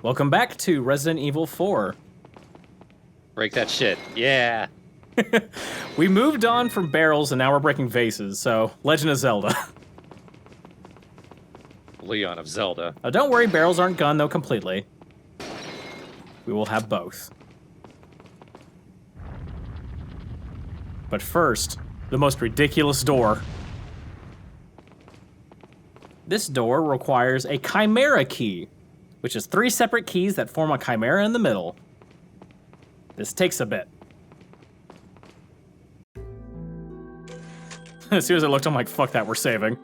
Welcome back to Resident Evil 4. Break that shit. Yeah. We moved on from barrels and now we're breaking vases, so Legend of Zelda. Leon of Zelda. Don't worry, barrels aren't gone though completely. We will have both. But first, the most ridiculous door. This door requires a chimera key, which is 3 separate keys that form a chimera in the middle. This takes a bit. As soon as I looked, I'm like, fuck that, we're saving.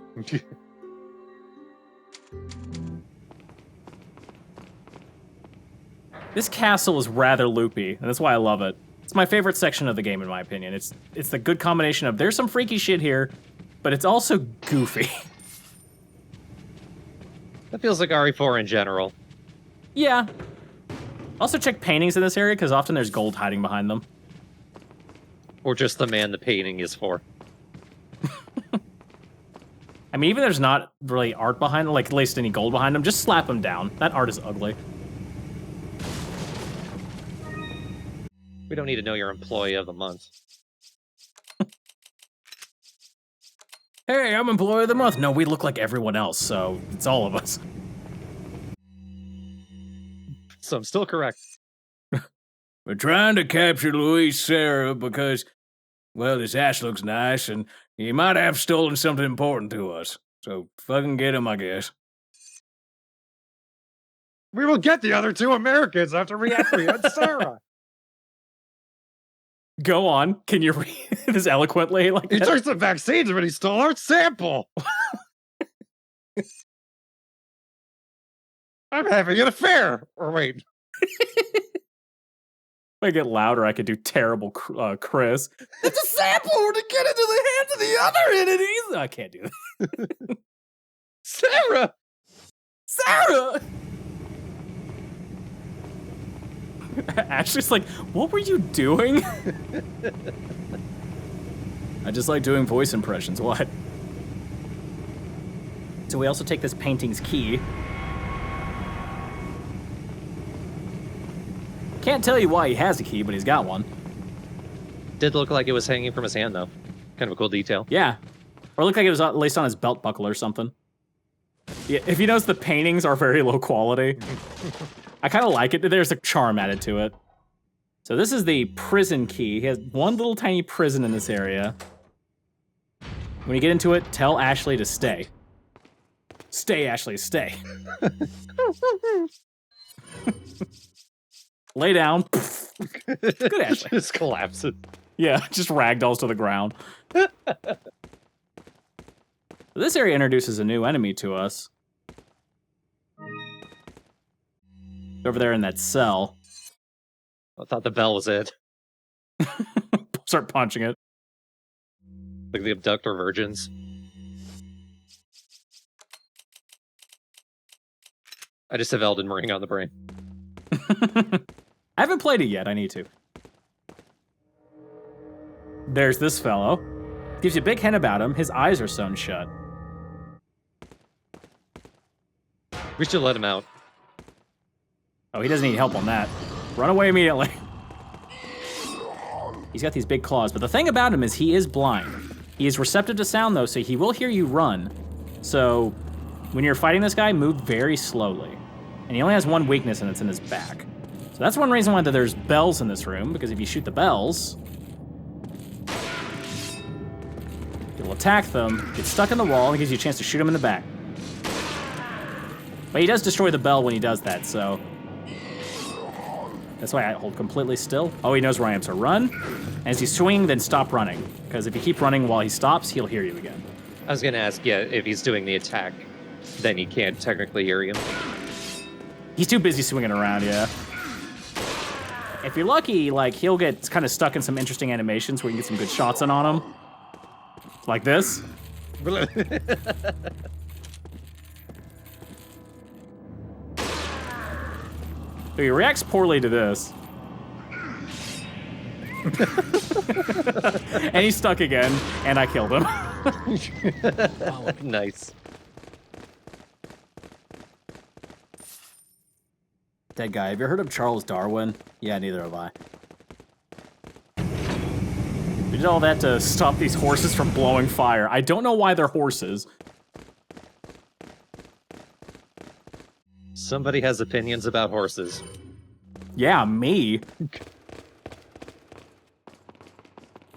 This castle is rather loopy, and that's why I love it. It's my favorite section of the game, in my opinion. It's the good combination of there's some freaky shit here, but it's also goofy. That feels like RE4 in general. Yeah. Also check paintings in this area, because often there's gold hiding behind them. Or just the man the painting is for. I mean, even if there's not really art behind them, like at least any gold behind them, just slap them down. That art is ugly. We don't need to know your employee of the month. Hey, I'm employee of the month. No, we look like everyone else, so it's all of us. So I'm still correct. We're trying to capture Luis Serra because, well, his ass looks nice, and he might have stolen something important to us. So fucking get him, I guess. We will get the other 2 Americans after we apprehend Sarah. Go on. Can you read this eloquently like He that? took some vaccines, but he stole our sample. I'm having an affair. Or wait. If I get louder, I could do terrible Chris. It's a sample to get into the hands of the other entities. I can't do that. Sarah! Sarah! Ashley's like, what were you doing? I just like doing voice impressions. What? So we also take this painting's key. Can't tell you why he has a key, but he's got one. Did look like it was hanging from his hand, though. Kind of a cool detail. Yeah. Or it looked like it was at least on his belt buckle or something. Yeah, if you notice, the paintings are very low quality. I kind of like it. There's a charm added to it. So this is the prison key. He has one little tiny prison in this area. When you get into it, tell Ashley to stay. Stay, Ashley, stay. Lay down. Good, Ashley. Just collapses. Yeah, just ragdolls to the ground. This area introduces a new enemy to us. Over there in that cell. I thought the bell was it. Start punching it. Like the abductor virgins. I just have Elden Ring on the brain. I haven't played it yet, I need to. There's this fellow. Gives you a big hint about him. His eyes are sewn shut. We should let him out. Oh, he doesn't need help on that. Run away immediately. He's got these big claws, but the thing about him is he is blind. He is receptive to sound, though, so he will hear you run. So when you're fighting this guy, move very slowly. And he only has one weakness, and it's in his back. So that's one reason why there's bells in this room, because if you shoot the bells, you'll attack them, get stuck in the wall, and it gives you a chance to shoot him in the back. But he does destroy the bell when he does that, so that's why I hold completely still. Oh, he knows where I am, so run. And as he's swinging, then stop running. Because if you keep running while he stops, he'll hear you again. I was gonna ask, yeah, if he's doing the attack, then he can't technically hear you. He's too busy swinging around, yeah. If you're lucky, like, he'll get kind of stuck in some interesting animations where you can get some good shots in on him. Like this. So he reacts poorly to this. And he's stuck again, and I killed him. Nice. Dead guy. Have you heard of Charles Darwin? Yeah, neither have I. We did all that to stop these horses from blowing fire. I don't know why they're horses. Somebody has opinions about horses. Yeah, me.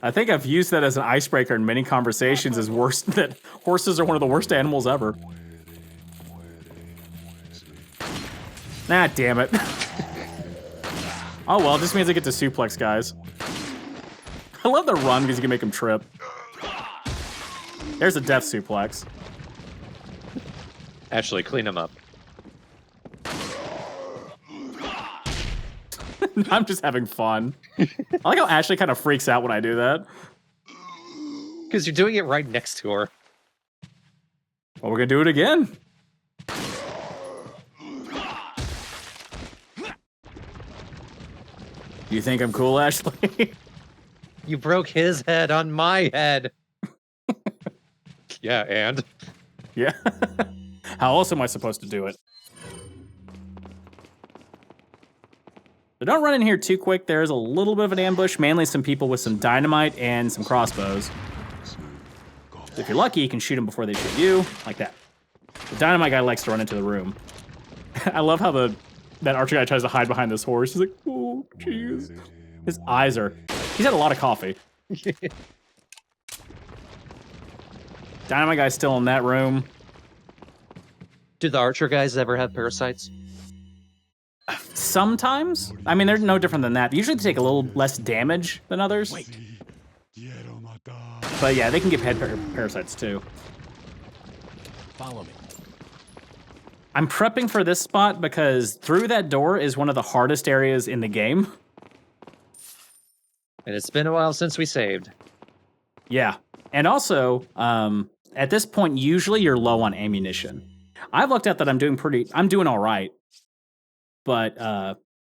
I think I've used that as an icebreaker in many conversations as worse that horses are one of the worst animals ever. Nah, damn it. Oh well, this means I get to suplex guys. I love the run because you can make them trip. There's a death suplex. Actually, clean them up. I'm just having fun. I like how Ashley kind of freaks out when I do that. Because you're doing it right next to her. Well, we're gonna do it again. You think I'm cool, Ashley? You broke his head on my head. Yeah, and? Yeah. How else am I supposed to do it? So don't run in here too quick. There's a little bit of an ambush, mainly some people with some dynamite and some crossbows. If you're lucky, you can shoot them before they shoot you, like that. The dynamite guy likes to run into the room. I love how that archer guy tries to hide behind this horse. He's like, oh, jeez. His eyes are... He's had a lot of coffee. Dynamite guy's still in that room. Do the archer guys ever have parasites? Sometimes. I mean, they're no different than that. Usually they take a little less damage than others. But yeah, they can get head parasites too. Follow me. I'm prepping for this spot because through that door is one of the hardest areas in the game. And it's been a while since we saved. Yeah. And also, at this point, usually you're low on ammunition. I've looked at that I'm doing all right. But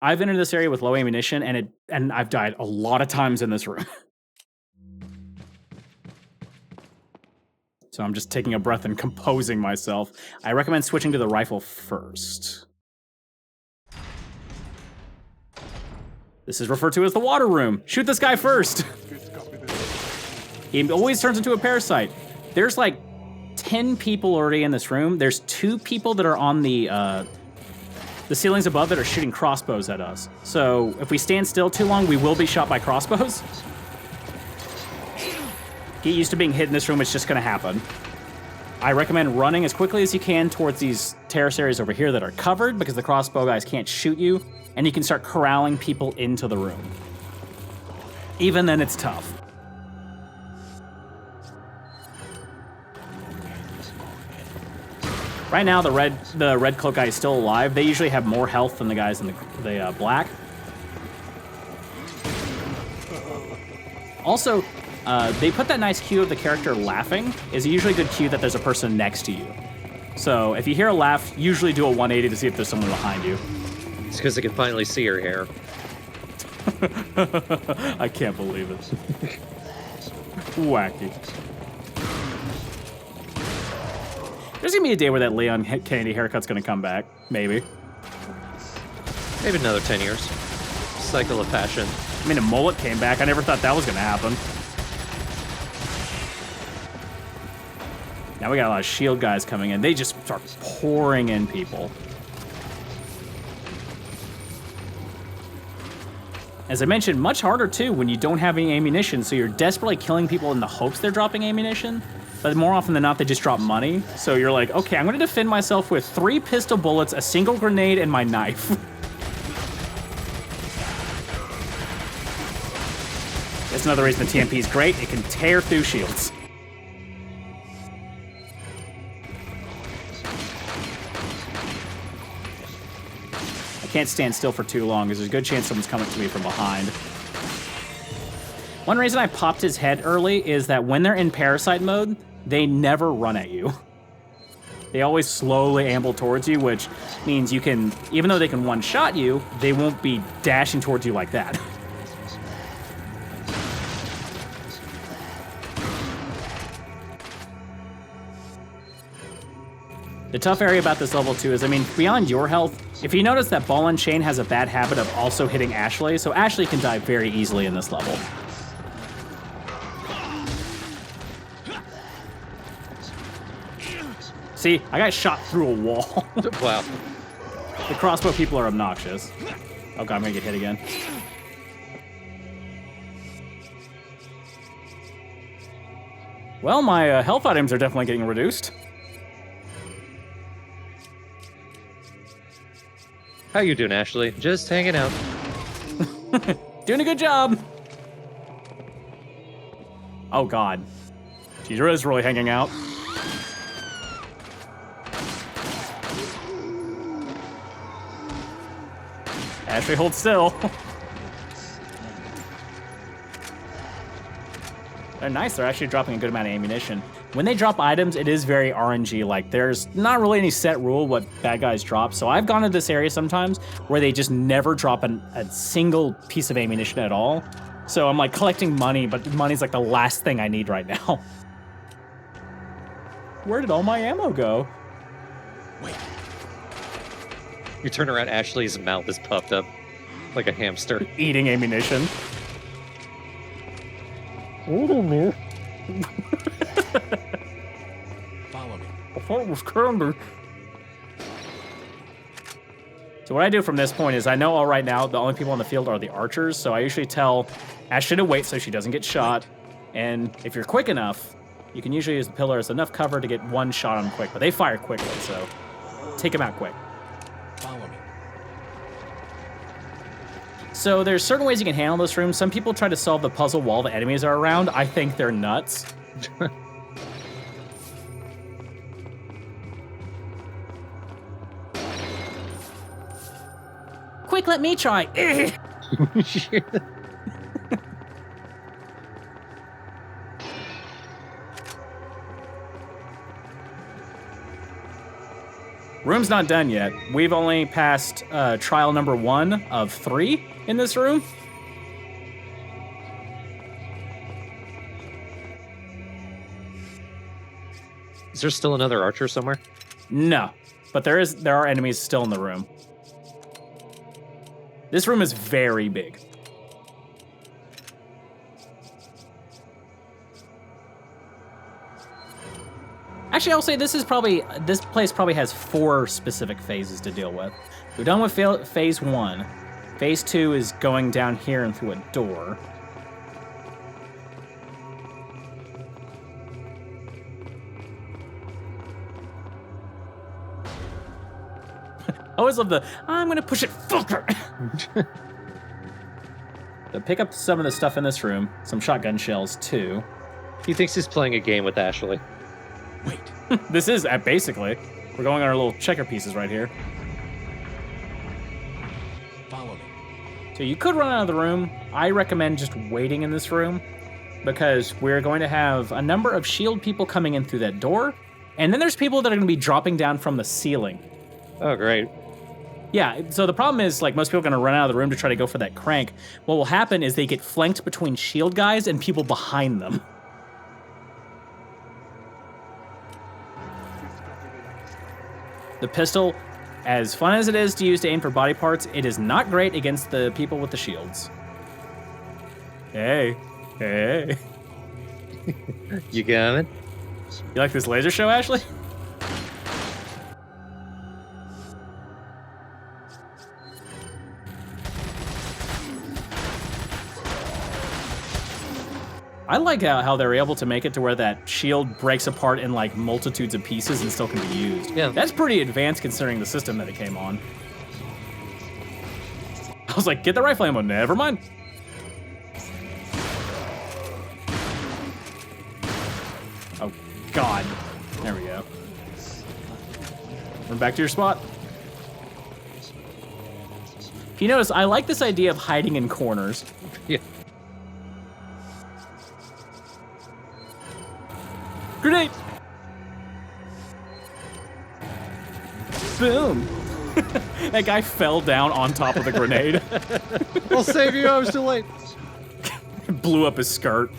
I've entered this area with low ammunition, and I've died a lot of times in this room. So I'm just taking a breath and composing myself. I recommend switching to the rifle first. This is referred to as the water room. Shoot this guy first. He always turns into a parasite. There's like 10 people already in this room. There's 2 people that are on the ceilings above that are shooting crossbows at us. So if we stand still too long, we will be shot by crossbows. Get used to being hit in this room, it's just gonna happen. I recommend running as quickly as you can towards these terrace areas over here that are covered because the crossbow guys can't shoot you, and you can start corralling people into the room. Even then, it's tough. Right now, the red cloak guy is still alive. They usually have more health than the guys in the black. Also, they put that nice cue of the character laughing. Is usually a good cue that there's a person next to you. So if you hear a laugh, usually do a 180 to see if there's someone behind you. It's because I can finally see her hair. I can't believe it. Wacky. There's gonna be a day where that Leon Kennedy haircut's gonna come back. Maybe. Maybe another 10 years. Cycle of fashion. I mean, a mullet came back. I never thought that was gonna happen. Now we got a lot of shield guys coming in. They just start pouring in people. As I mentioned, much harder too when you don't have any ammunition, so you're desperately killing people in the hopes they're dropping ammunition. But more often than not, they just drop money. So you're like, okay, I'm gonna defend myself with 3 pistol bullets, a single grenade, and my knife. That's another reason the TMP is great. It can tear through shields. I can't stand still for too long because there's a good chance someone's coming to me from behind. One reason I popped his head early is that when they're in parasite mode, they never run at you. They always slowly amble towards you, which means you can, even though they can one-shot you, they won't be dashing towards you like that. The tough area about this level too is, I mean, beyond your health, If you notice that Ball and Chain has a bad habit of also hitting Ashley, so Ashley can die very easily in this level. See, I got shot through a wall. Wow. The crossbow people are obnoxious. Oh god, I'm gonna get hit again. Well, my health items are definitely getting reduced. How you doing, Ashley? Just hanging out. Doing a good job. Oh god. She is really hanging out. Ashley, hold still. They're nice. They're actually dropping a good amount of ammunition. When they drop items, it is very RNG-like. There's not really any set rule what bad guys drop. So I've gone to this area sometimes where they just never drop a single piece of ammunition at all. So I'm like collecting money, but money's like the last thing I need right now. Where did all my ammo go? Wait. You turn around, Ashley's mouth is puffed up like a hamster. Eating ammunition. Follow me. I thought it was candy. So what I do from this point is I know all right now the only people on the field are the archers, so I usually tell Ashley to wait so she doesn't get shot. And if you're quick enough, you can usually use the pillar as enough cover to get one shot on them quick, but they fire quickly, so take them out quick. Follow me. So there's certain ways you can handle this room. Some people try to solve the puzzle while the enemies are around. I think they're nuts. Quick, let me try. Room's not done yet. We've only passed trial number 1 of 3 in this room. Is there still another archer somewhere? No, but there are enemies still in the room. This room is very big. Actually, I'll say this place probably has 4 specific phases to deal with. We're done with phase 1. Phase 2 is going down here and through a door. I always love I'm gonna push it, fucker! So pick up some of the stuff in this room. Some shotgun shells, too. He thinks he's playing a game with Ashley. Wait. This is, basically. We're going on our little checker pieces right here. Follow me. So you could run out of the room. I recommend just waiting in this room because we're going to have a number of shield people coming in through that door. And then there's people that are going to be dropping down from the ceiling. Oh, great. Yeah, so the problem is, like, most people are going to run out of the room to try to go for that crank. What will happen is they get flanked between shield guys and people behind them. The pistol, as fun as it is to use to aim for body parts, it is not great against the people with the shields. Hey. You got it? You like this laser show, Ashley? I like how they're able to make it to where that shield breaks apart in like multitudes of pieces and still can be used. Yeah. That's pretty advanced considering the system that it came on. I was like, get the rifle ammo, never mind. Oh, God. There we go. Run back to your spot. If you notice, I like this idea of hiding in corners. Yeah. Grenade! Boom! That guy fell down on top of the grenade. I'll save you, I was too late. Blew up his skirt.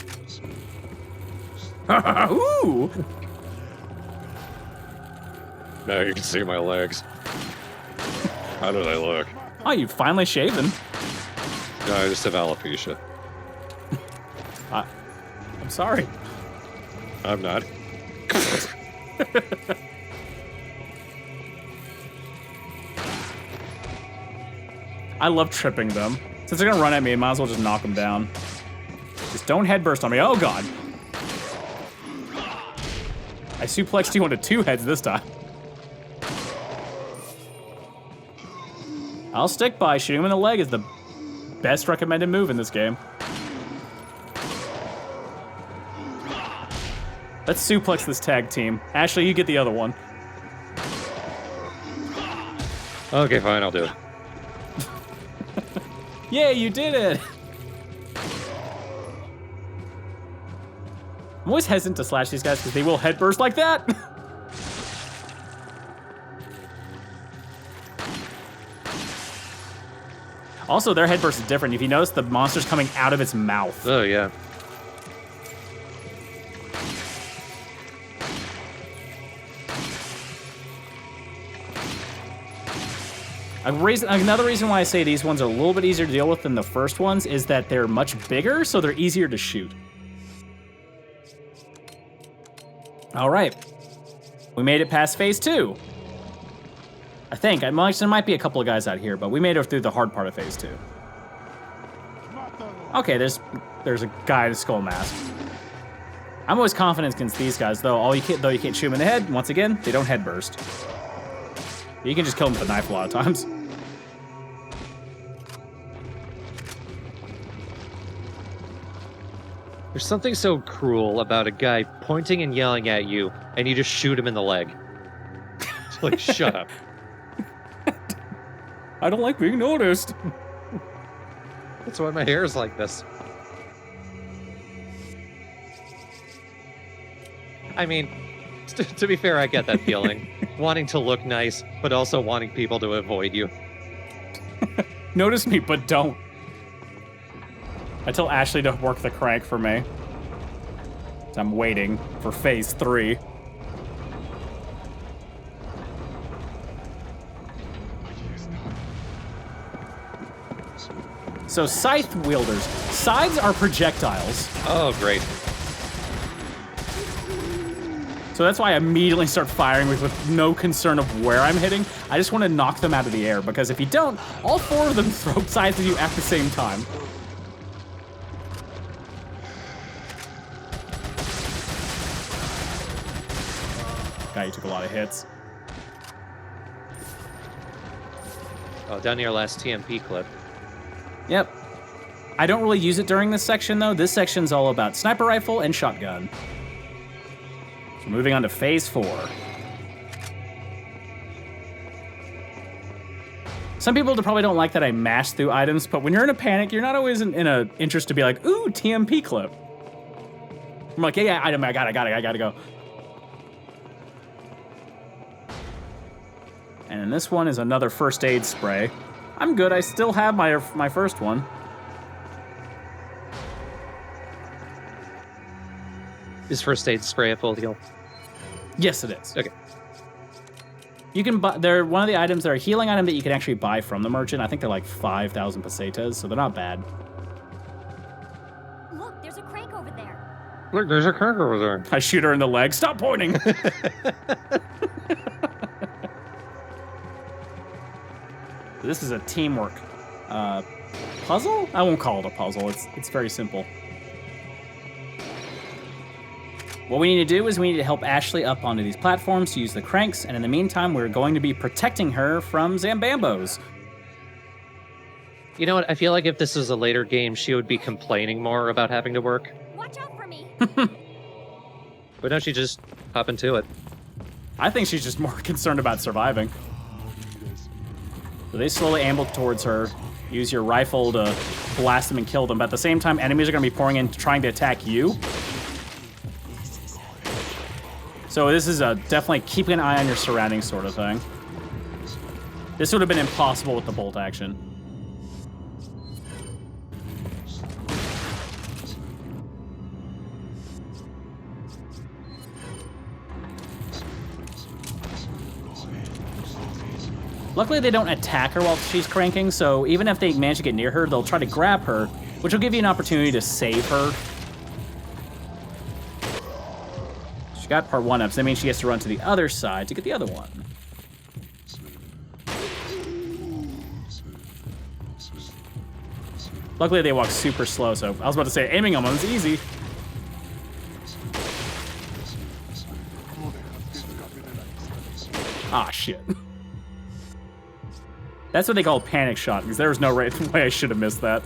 Ooh! Now you can see my legs. How did I look? Oh, you finally shaven. No, I just have alopecia. I'm sorry. I'm not. I love tripping them. Since they're gonna run at me, I might as well just knock them down. Just don't headburst on me. Oh god. I suplexed you onto 2 heads this time. I'll stick by. Shooting him in the leg is the best recommended move in this game. Let's suplex this tag team. Ashley, you get the other one. Okay, fine, I'll do it. Yay, you did it! I'm always hesitant to slash these guys because they will headburst like that. Also, their headburst is different. If you notice, the monster's coming out of its mouth. Oh, yeah. Another reason why I say these ones are a little bit easier to deal with than the first ones is that they're much bigger, so they're easier to shoot. All right. We made it past phase 2. I think. There might be a couple of guys out here, but we made it through the hard part of phase 2. Okay, there's a guy in a skull mask. I'm always confident against these guys, though. You can't shoot them in the head. Once again, they don't head burst. You can just kill them with a knife a lot of times. There's something so cruel about a guy pointing and yelling at you, and you just shoot him in the leg. It's like, shut up. I don't like being noticed. That's why my hair is like this. I mean, to be fair, I get that feeling. Wanting to look nice, but also wanting people to avoid you. Notice me, but don't. I tell Ashley to work the crank for me. So I'm waiting for phase 3. So scythe wielders. Scythes are projectiles. Oh, great. So that's why I immediately start firing with no concern of where I'm hitting. I just want to knock them out of the air, because if you don't, all 4 of them throw scythes at you at the same time. God, you took a lot of hits. Oh, down near last TMP clip. Yep. I don't really use it during this section, though. This section's all about sniper rifle and shotgun. So moving on to phase 4. Some people probably don't like that I mash through items, but when you're in a panic, you're not always in a interest to be like, ooh, TMP clip. I'm like, yeah, item, I gotta go. And then this one is another first aid spray. I'm good, I still have my first one. Is first aid spray a full deal? Yes, it is. Okay. You can buy, they're one of the items that are a healing item that you can actually buy from the merchant. I think they're like 5,000 pesetas, so they're not bad. Look, there's a crank over there. Look, there's a crank over there. I shoot her in the leg. Stop pointing! This is a teamwork puzzle? I won't call it a puzzle. It's very simple. What we need to do is we need to help Ashley up onto these platforms to use the cranks, and in the meantime, we're going to be protecting her from Zambambos. You know what? I feel like if this was a later game, she would be complaining more about having to work. Watch out for me. But now she just hop into it. I think she's just more concerned about surviving. So they slowly amble towards her. Use your rifle to blast them and kill them, but at the same time, enemies are going to be pouring in trying to attack you. So this is a definitely keeping an eye on your surroundings sort of thing. This would have been impossible with the bolt action. Luckily, they don't attack her while she's cranking, so even if they manage to get near her, they'll try to grab her, which will give you an opportunity to save her. She got part 1 up, so that means she gets to run to the other side to get the other one. Luckily, they walk super slow, so I was about to say, aiming on them is easy. Ah, shit. That's what they call a panic shot, because there was no way I should have missed that.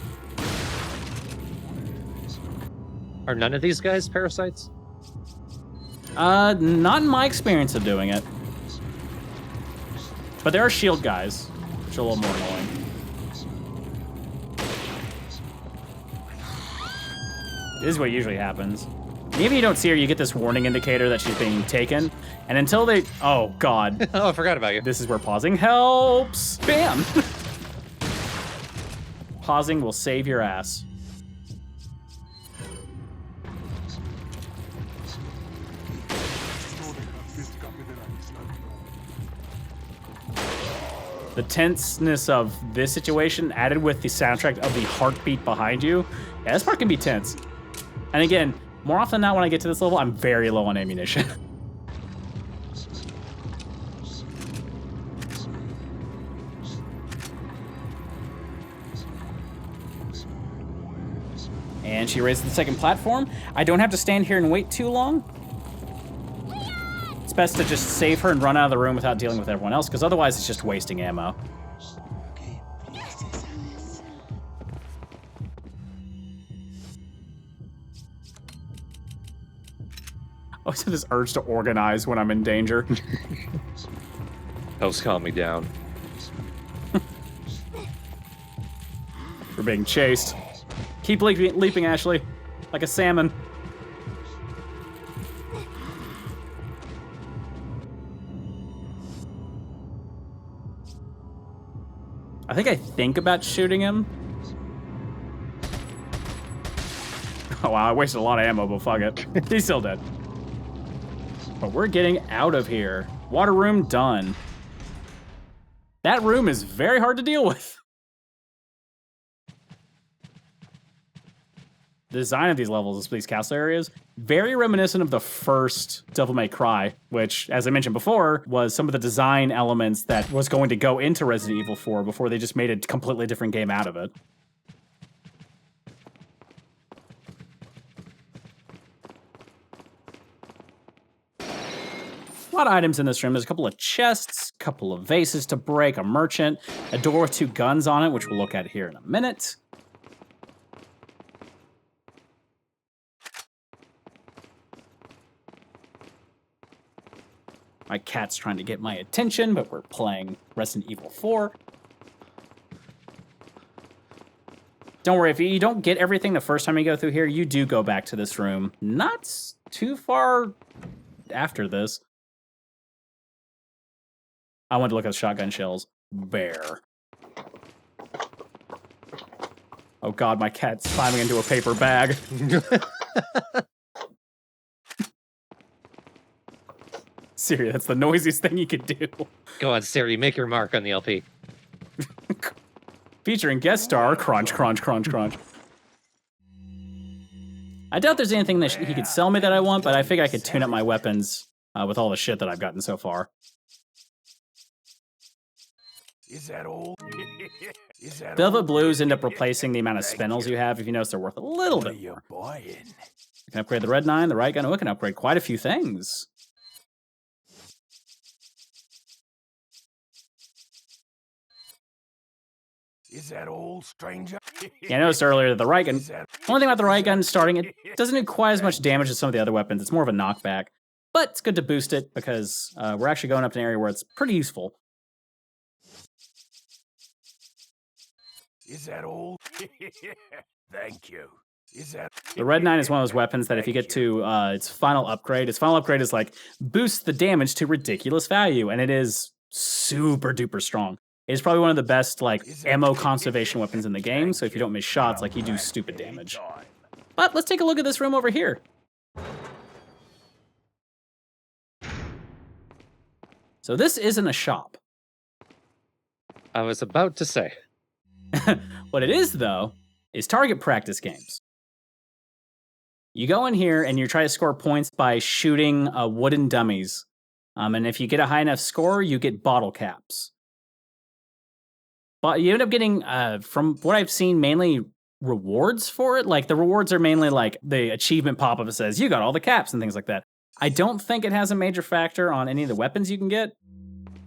Are none of these guys parasites? Not in my experience of doing it. But there are shield guys, which are a little more annoying. This is what usually happens. Even if you don't see her, you get this warning indicator that she's being taken. And until they... Oh, God. Oh, I forgot about you. This is where pausing helps. Bam! Pausing will save your ass. The tenseness of this situation added with the soundtrack of the heartbeat behind you. Yeah, this part can be tense. And again, more often than not when I get to this level, I'm very low on ammunition. And she raises the second platform. I don't have to stand here and wait too long. It's best to just save her and run out of the room without dealing with everyone else, because otherwise it's just wasting ammo. I always have this urge to organize when I'm in danger. Helps calm me down. We're being chased. Keep leaping, Ashley, like a salmon. I think about shooting him. Oh wow, I wasted a lot of ammo, but fuck it. He's still dead. But we're getting out of here. Water room done. That room is very hard to deal with. The design of these levels, these castle areas, very reminiscent of the first Devil May Cry, which, as I mentioned before, was some of the design elements that was going to go into Resident Evil 4 before they just made a completely different game out of it. A lot of items in this room. There's a couple of chests, a couple of vases to break, a merchant, a door with 2 guns on it, which we'll look at here in a minute. My cat's trying to get my attention, but we're playing Resident Evil 4. Don't worry, if you don't get everything the first time you go through here, you do go back to this room. Not too far after this. I want to look at the shotgun shells. Bear. Oh god, my cat's climbing into a paper bag. Siri, that's the noisiest thing you could do. Go on, Siri, make your mark on the LP. Featuring guest star, crunch, crunch, crunch, crunch. I doubt there's anything that he could sell me that I want, but I figure I could tune up my weapons with all the shit that I've gotten so far. Is that all? Is that Velvet Blues end up replacing the amount of spinels you have. If you notice, they're worth a little bit more. buying? You can upgrade the red 9, the right gun. Oh, it can upgrade quite a few things. Is that all, stranger? Yeah, I noticed earlier that the right gun, one thing about the right gun starting, it doesn't do quite as much damage as some of the other weapons. It's more of a knockback, but it's good to boost it because we're actually going up to an area where it's pretty useful. Is that all? Thank you. Is that The red 9 is one of those weapons that if you get to its final upgrade is like boost the damage to ridiculous value, and it is super duper strong. It's probably one of the best like ammo conservation weapons in the game, so if you don't miss shots, like you do stupid damage. But let's take a look at this room over here. So this isn't a shop. I was about to say. What it is, though, is target practice games. You go in here and you try to score points by shooting wooden dummies. And if you get a high enough score, you get bottle caps. But you end up getting, from what I've seen, mainly rewards for it. Like, the rewards are mainly like the achievement pop-up that says, you got all the caps and things like that. I don't think it has a major factor on any of the weapons you can get.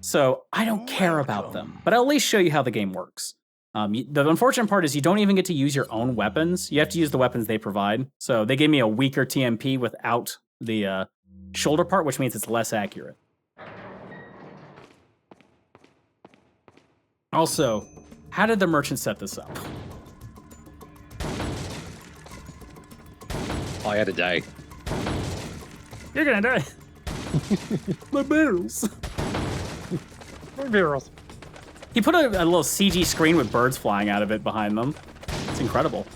So I don't care about them. But I'll at least show you how the game works. The unfortunate part is you don't even get to use your own weapons. You have to use the weapons they provide. So they gave me a weaker TMP without the shoulder part, which means it's less accurate. Also, how did the merchant set this up? Oh, I had to die. You're gonna die. My barrels. Barrels. He put a little CG screen with birds flying out of it behind them. It's incredible.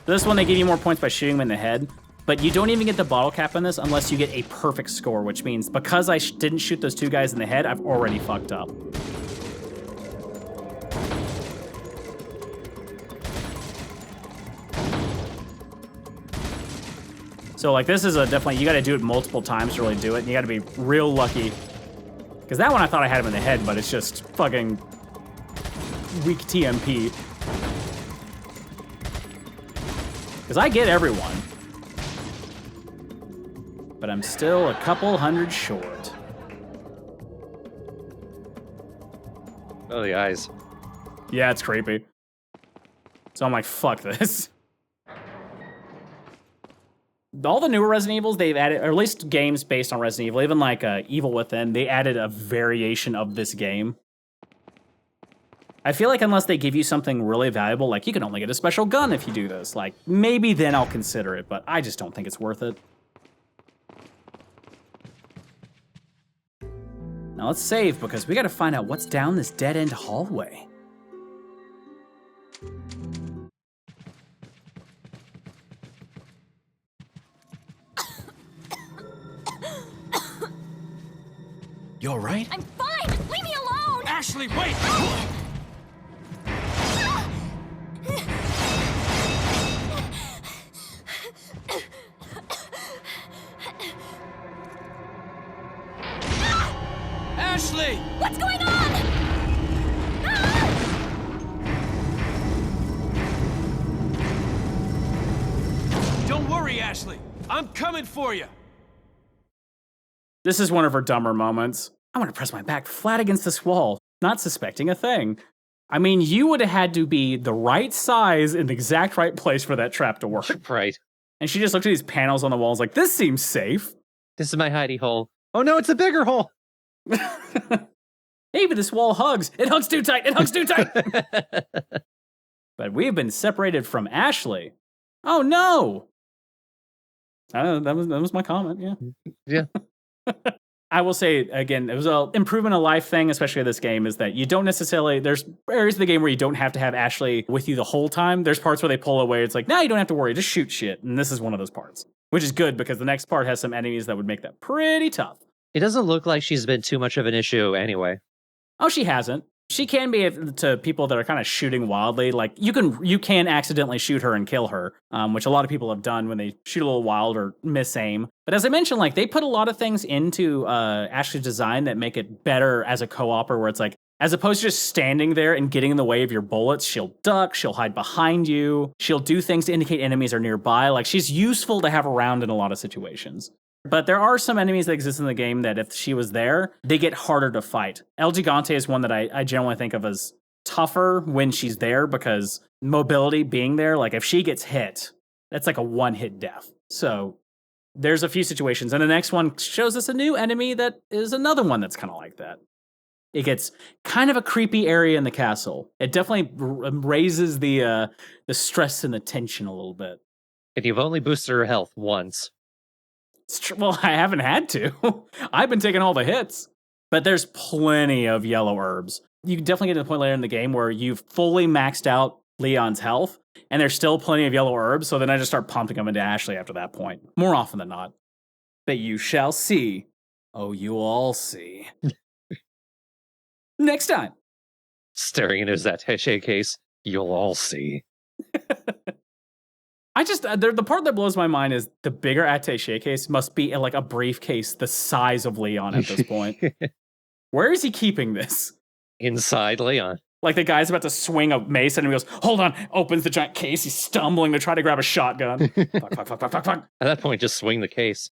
This one, they give you more points by shooting them in the head, but you don't even get the bottle cap on this unless you get a perfect score, which means because I didn't shoot those two guys in the head, I've already fucked up. So like this is a definitely, you gotta do it multiple times to really do it, and you gotta be real lucky. Because that one I thought I had him in the head, but it's just fucking weak TMP. Because I get everyone. But I'm still a couple hundred short. Oh, the eyes. Yeah, it's creepy. So I'm like, fuck this. All the newer Resident Evils, they've added, or at least games based on Resident Evil, even like Evil Within, they added a variation of this game. I feel like unless they give you something really valuable, like you can only get a special gun if you do this, like maybe then I'll consider it, but I just don't think it's worth it. Now let's save because we gotta find out what's down this dead-end hallway. You all right? I'm fine! Leave me alone! Ashley, wait! Ashley! What's going on? Don't worry, Ashley. I'm coming for you. This is one of her dumber moments. I'm gonna press my back flat against this wall, not suspecting a thing. I mean, you would have had to be the right size in the exact right place for that trap to work. Right. And she just looked at these panels on the walls like, this seems safe. This is my hidey hole. Oh no, it's a bigger hole. Hey, but this wall hugs. It hugs too tight. It hugs too tight. But we've been separated from Ashley. Oh no. That was my comment. Yeah. Yeah. I will say again, it was an improvement of life thing, especially in this game, is that you don't necessarily, there's areas of the game where you don't have to have Ashley with you the whole time. There's parts where they pull away. It's like, now you don't have to worry, just shoot shit. And this is one of those parts, which is good because the next part has some enemies that would make that pretty tough. It doesn't look like she's been too much of an issue anyway. Oh, she hasn't. She can be to people that are kind of shooting wildly. Like you can accidentally shoot her and kill her, which a lot of people have done when they shoot a little wild or miss aim. But as I mentioned, like they put a lot of things into Ashley's design that make it better as a co-opper, where it's like, as opposed to just standing there and getting in the way of your bullets, she'll duck, she'll hide behind you, she'll do things to indicate enemies are nearby. Like she's useful to have around in a lot of situations. But there are some enemies that exist in the game that if she was there, they get harder to fight. El Gigante is one that I generally think of as tougher when she's there because mobility being there, like if she gets hit, that's like a one-hit death. So there's a few situations. And the next one shows us a new enemy that is another one that's kind of like that. It gets kind of a creepy area in the castle. It definitely raises the stress and the tension a little bit. And you've only boosted her health once. Well, I haven't had to. I've been taking all the hits. But there's plenty of yellow herbs. You can definitely get to the point later in the game where you've fully maxed out Leon's health, and there's still plenty of yellow herbs, so then I just start pumping them into Ashley after that point. More often than not. But you shall see. Oh, you all see. Next time Staring into his attaché case. You'll all see. The part that blows my mind is the bigger attaché case must be like a briefcase the size of Leon at this point. Where is he keeping this? Inside Leon. Like the guy's about to swing a mace and he goes, hold on, opens the giant case, he's stumbling to try to grab a shotgun. Fuck. At that point, just swing the case.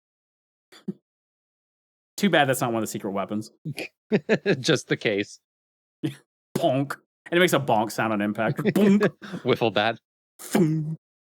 Too bad that's not one of the secret weapons. Just the case. Bonk. And it makes a bonk sound on impact. Bonk. Wiffle bat. Boom.